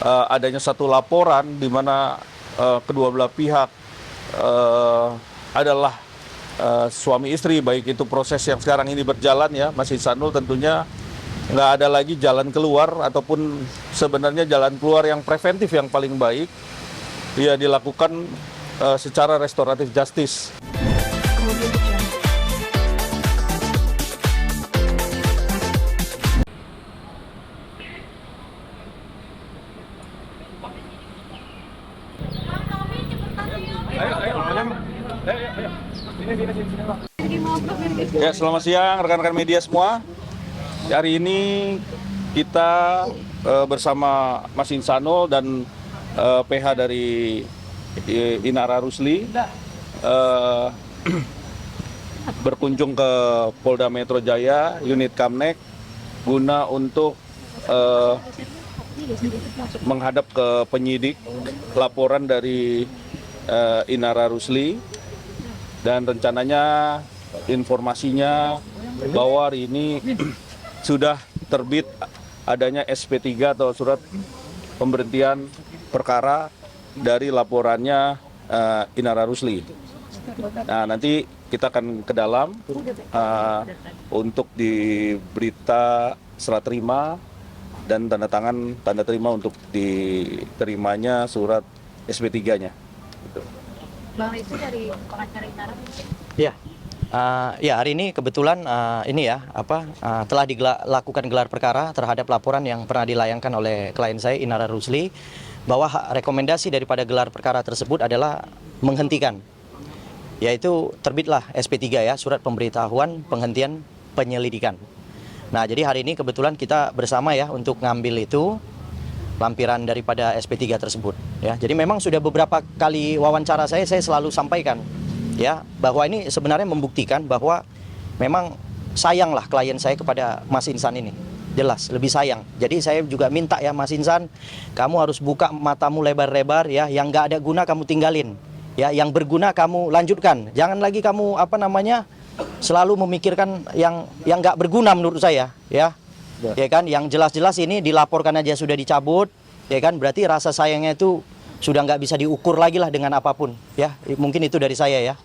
adanya satu laporan di mana kedua belah pihak adalah suami istri, baik itu proses yang sekarang ini berjalan ya, Mas Ihsanul, tentunya nggak ada lagi jalan keluar ataupun sebenarnya jalan keluar yang preventif yang paling baik ya dilakukan secara restoratif justice. Ya, selamat siang rekan-rekan media semua. Hari ini kita bersama Mas Ihsanul dan PH dari Inara Rusli berkunjung ke Polda Metro Jaya, unit Kamnek, guna untuk menghadap ke penyidik laporan dari Inara Rusli, dan rencananya informasinya bahwa hari ini sudah terbit adanya SP3 atau surat pemberhentian perkara dari laporannya Inara Rusli. Nah, nanti kita akan ke dalam untuk di berita serah terima dan tanda terima untuk diterimanya surat SP3-nya. Gitu. Bang, itu dari pengacara Inara. Ya, ya hari ini kebetulan telah dilakukan gelar perkara terhadap laporan yang pernah dilayangkan oleh klien saya Inara Rusli, bahwa rekomendasi daripada gelar perkara tersebut adalah menghentikan, yaitu terbitlah SP3 ya, surat pemberitahuan penghentian penyelidikan. Nah, jadi hari ini kebetulan kita bersama ya untuk ngambil itu lampiran daripada SP3 tersebut ya. Jadi memang sudah beberapa kali wawancara saya selalu sampaikan ya, bahwa ini sebenarnya membuktikan bahwa memang sayanglah klien saya kepada Mas Ihsan ini. Jelas lebih sayang. Jadi saya juga minta ya, Mas Ihsan, kamu harus buka matamu lebar-lebar ya, yang nggak ada guna kamu tinggalin. Ya, yang berguna kamu lanjutkan. Jangan lagi kamu selalu memikirkan yang nggak berguna menurut saya ya. Ya kan, yang jelas-jelas ini dilaporkan aja sudah dicabut, ya kan, berarti rasa sayangnya itu sudah nggak bisa diukur lagi lah dengan apapun, ya. Mungkin itu dari saya ya.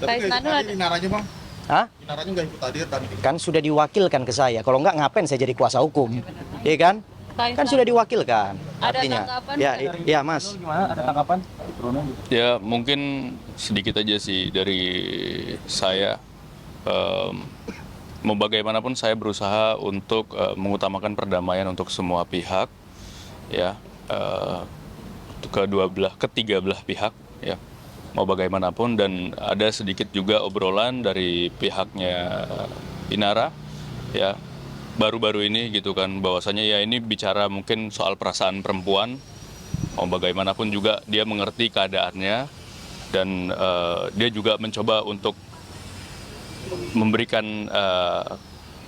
Tapi Inaranya Bang? Hah? Inaranya nggak ikut hadir tadi? Kan sudah diwakilkan ke saya, kalau nggak ngapain saya jadi kuasa hukum, ya kan? Kan sudah diwakilkan, artinya. Ya Mas. Gimana, ada tanggapan? Ya mungkin sedikit aja sih dari saya. Mau bagaimanapun saya berusaha untuk mengutamakan perdamaian untuk semua pihak, ya, ketiga belah pihak, ya, mau bagaimanapun. Dan ada sedikit juga obrolan dari pihaknya Inara, ya, baru-baru ini gitu kan, bahwasanya ya ini bicara mungkin soal perasaan perempuan, mau bagaimanapun juga dia mengerti keadaannya, dan dia juga mencoba untuk memberikan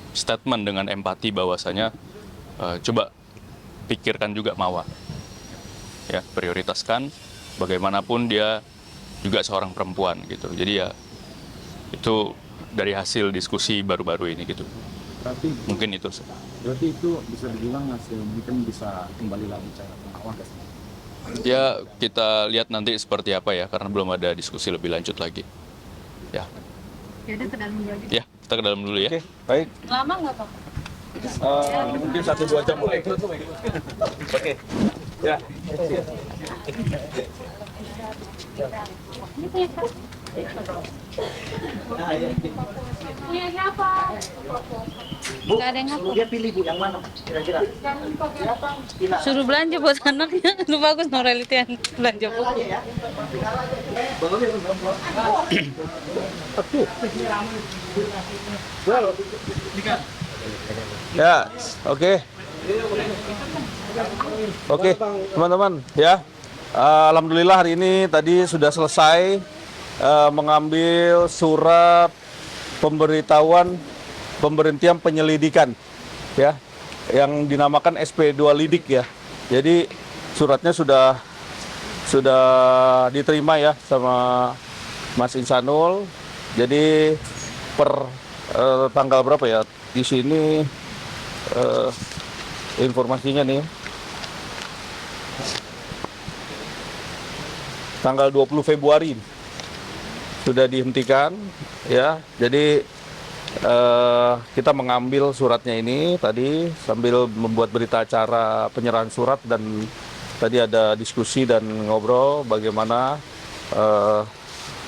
statement dengan empati bahwasanya coba pikirkan juga Mawa, ya, prioritaskan, bagaimanapun dia juga seorang perempuan gitu. Jadi ya itu dari hasil diskusi baru-baru ini gitu. Mungkin itu. Berarti itu bisa dibilang hasil mungkin bisa kembali lagi cara Mawa. Ya kita lihat nanti seperti apa ya, karena belum ada diskusi lebih lanjut lagi. Ya. Ya udah ke dalam dulu aja. Ya, kita ke dalam dulu ya. Oke, baik. Lama nggak Pak? Mungkin 1-2 jam. Oke. Ya. Ini punya Pak. Punya siapa? Nggak ada yang ngaku. Dia pilih Bu yang mana kira-kira? Suruh belanja buat anaknya. Itu bagus no realitian belanja buku. Ya, oke. Oke, teman-teman, ya. Alhamdulillah hari ini tadi sudah selesai mengambil surat pemberhentian penyelidikan, ya, yang dinamakan SP2 Lidik ya. Jadi suratnya sudah diterima ya sama Mas Ihsanul. Jadi per tanggal berapa ya? Di sini informasinya nih. tanggal 20 Februari sudah dihentikan ya. Jadi kita mengambil suratnya ini tadi sambil membuat berita acara penyerahan surat, dan tadi ada diskusi dan ngobrol bagaimana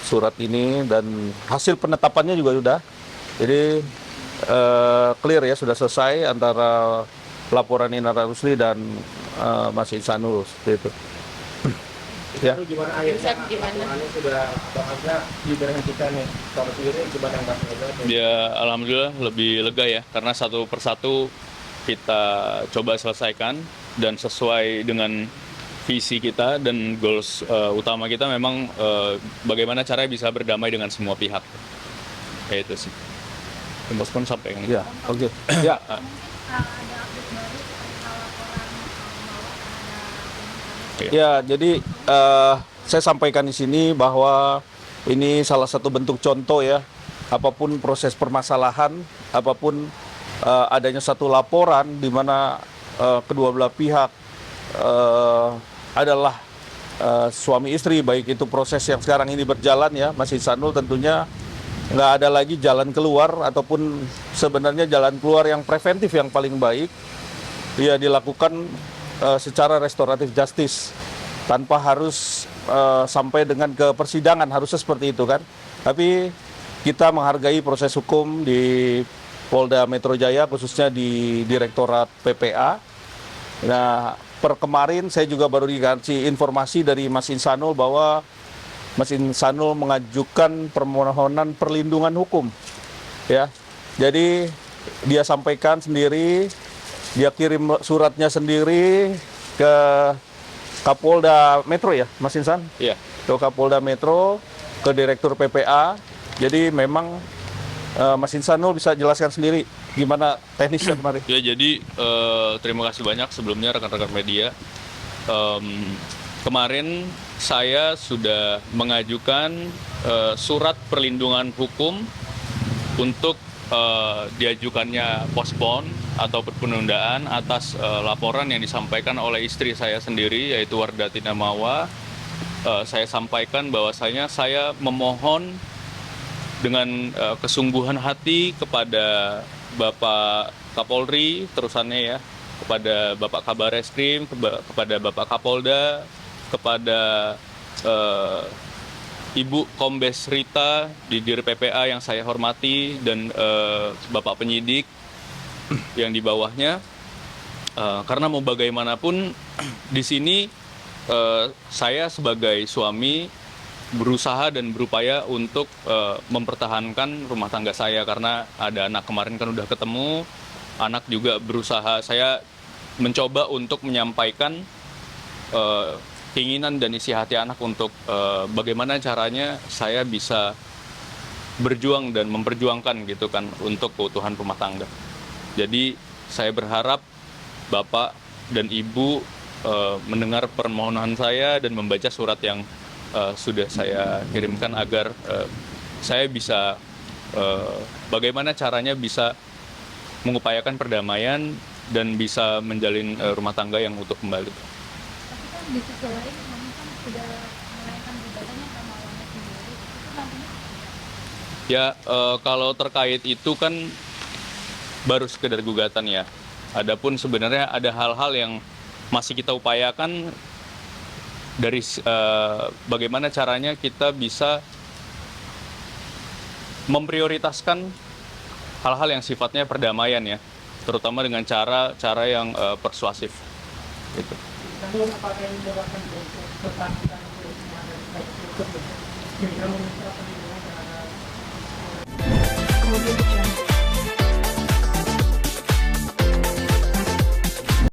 surat ini, dan hasil penetapannya juga sudah. Jadi clear ya, sudah selesai antara laporan Inara Rusli dan Mas Ihsanul seperti itu. Ya. Gimana akhirnya? Laporannya sudah bahasnya diberhentikan nih. Kalau sendiri gimana Mas? Ya, alhamdulillah lebih lega ya, karena satu persatu kita coba selesaikan dan sesuai dengan visi kita dan goals utama kita memang bagaimana caranya bisa berdamai dengan semua pihak. Ya itu sih. Bos pun sampai yang Ya, oke. Ya, ya, jadi saya sampaikan di sini bahwa ini salah satu bentuk contoh ya, apapun proses permasalahan, apapun adanya satu laporan di mana kedua belah pihak adalah suami istri, baik itu proses yang sekarang ini berjalan ya, Mas Ihsanul, tentunya nggak ada lagi jalan keluar ataupun sebenarnya jalan keluar yang preventif yang paling baik ya dilakukan secara restoratif justice tanpa harus sampai dengan ke persidangan, harusnya seperti itu kan. Tapi kita menghargai proses hukum di Polda Metro Jaya, khususnya di Direktorat PPA. Nah, per kemarin saya juga baru dikasih informasi dari Mas Ihsanul bahwa Mas Ihsanul mengajukan permohonan perlindungan hukum. Ya, jadi dia sampaikan sendiri, dia kirim suratnya sendiri ke Kapolda Metro ya, Mas Ihsan? Iya. Ke Kapolda Metro, ke Direktur PPA. Jadi memang Mas Ihsanul bisa jelaskan sendiri gimana teknisnya kemarin. Ya, jadi terima kasih banyak sebelumnya rekan-rekan media. Kemarin saya sudah mengajukan surat perlindungan hukum untuk diajukannya postpone atau penundaan atas laporan yang disampaikan oleh istri saya sendiri, yaitu Wardati Namawa. Saya sampaikan bahwasanya saya memohon dengan kesungguhan hati kepada Bapak Kapolri, terusannya ya, kepada Bapak Kabar Eskrim, kepada Bapak Kapolda, kepada Ibu Kombes Rita di Dir PPA yang saya hormati, dan Bapak penyidik yang di bawahnya, karena mau bagaimanapun di sini saya sebagai suami berusaha dan berupaya untuk mempertahankan rumah tangga saya, karena ada anak kemarin kan udah ketemu, anak juga berusaha, saya mencoba untuk menyampaikan keinginan dan isi hati anak untuk bagaimana caranya saya bisa berjuang dan memperjuangkan gitu kan untuk keutuhan rumah tangga. Jadi saya berharap Bapak dan Ibu mendengar permohonan saya dan membaca surat yang sudah saya kirimkan agar saya bisa bagaimana caranya bisa mengupayakan perdamaian dan bisa menjalin rumah tangga yang utuh kembali. Di sisi lain, kami kan sudah menaikkan gugatannya ke Mawanya sendiri. Itu nantinya Ya, kalau terkait itu kan baru sekedar gugatan ya. Adapun sebenarnya ada hal-hal yang masih kita upayakan dari bagaimana caranya kita bisa memprioritaskan hal-hal yang sifatnya perdamaian ya, terutama dengan cara yang persuasif. Gitu. apakah yang menyebabkan ketakutan untuk